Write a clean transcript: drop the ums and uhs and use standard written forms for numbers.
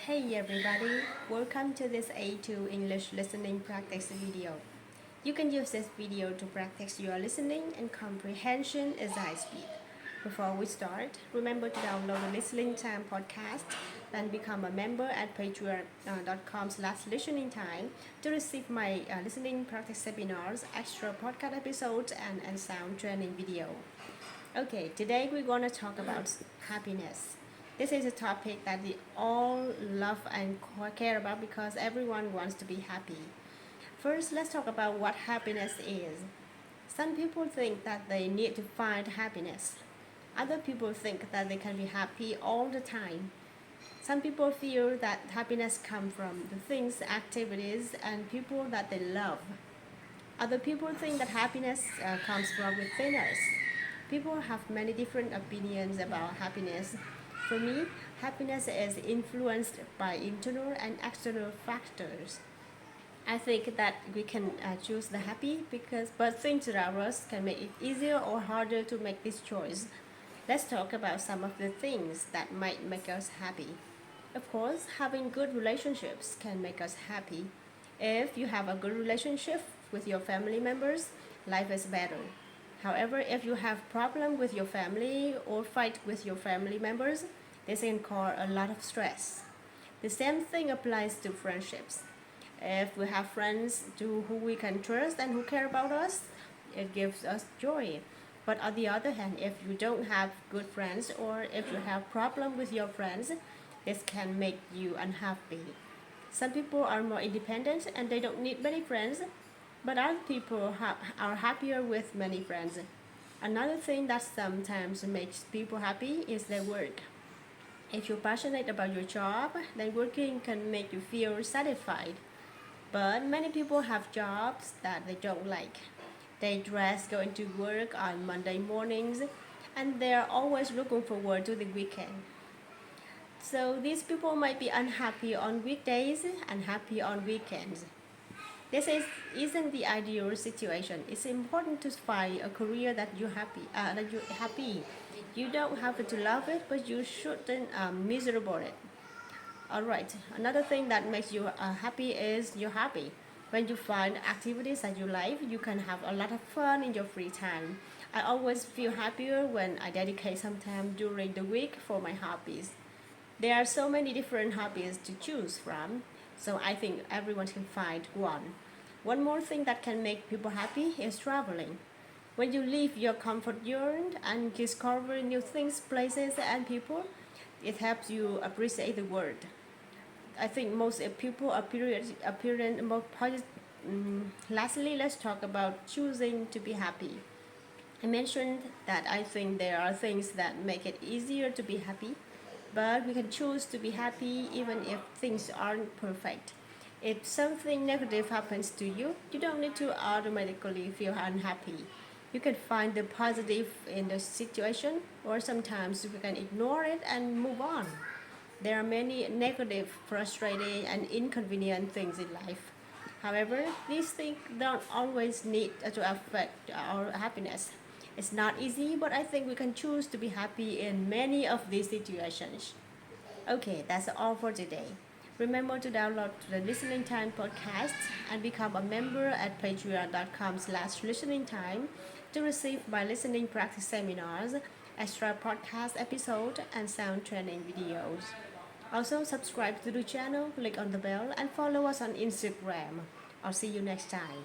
Hey everybody, welcome to this A2 English listening practice video. You can use this video to practice your listening and comprehension as I speak. Before we start, remember to download the Listening Time podcast and become a member at patreon.com/listening time to receive my listening practice seminars, extra podcast episodes, and sound training video. Okay, today we're going to talk about happiness. This is a topic that we all love and care about because everyone wants to be happy. First, let's talk about what happiness is. Some people think that they need to find happiness. Other people think that they can be happy all the time. Some people feel that happiness comes from the things, activities, and people that they love. Other people think that happiness comes from within us. People have many different opinions about happiness. For me, happiness is influenced by internal and external factors. I think that we can choose the happy but things around us can make it easier or harder to make this choice. Let's talk about some of the things that might make us happy. Of course, having good relationships can make us happy. If you have a good relationship with your family members, life is better. However, if you have problem with your family or fight with your family members, this can cause a lot of stress. The same thing applies to friendships. If we have friends who we can trust and who care about us, it gives us joy. But on the other hand, if you don't have good friends or if you have problem with your friends, this can make you unhappy. Some people are more independent and they don't need many friends, but other people are happier with many friends. Another thing that sometimes makes people happy is their work. If you're passionate about your job, then working can make you feel satisfied. But many people have jobs that they don't like. They dress going to work on Monday mornings and they're always looking forward to the weekend. So these people might be unhappy on weekdays and happy on weekends. Isn't the ideal situation. It's important to find a career that you're happy. You don't have to love it, but you shouldn't miserable it. All right. Another thing that makes you happy is you're happy. When you find activities that you like, you can have a lot of fun in your free time. I always feel happier when I dedicate some time during the week for my hobbies. There are so many different hobbies to choose from, so I think everyone can find one. One more thing that can make people happy is traveling. When you leave your comfort zone and discover new things, places, and people, it helps you appreciate the world. I think most people appear more positive. Lastly, let's talk about choosing to be happy. I mentioned that I think there are things that make it easier to be happy, but we can choose to be happy even if things aren't perfect. If something negative happens to you, you don't need to automatically feel unhappy. You can find the positive in the situation, or sometimes you can ignore it and move on. There are many negative, frustrating, and inconvenient things in life. However, these things don't always need to affect our happiness. It's not easy, but I think we can choose to be happy in many of these situations. Okay, that's all for today. Remember to download the Listening Time podcast and become a member at patreon.com/listening time to receive my listening practice seminars, extra podcast episode, and sound training videos. Also, subscribe to the channel, click on the bell, and follow us on Instagram. I'll see you next time.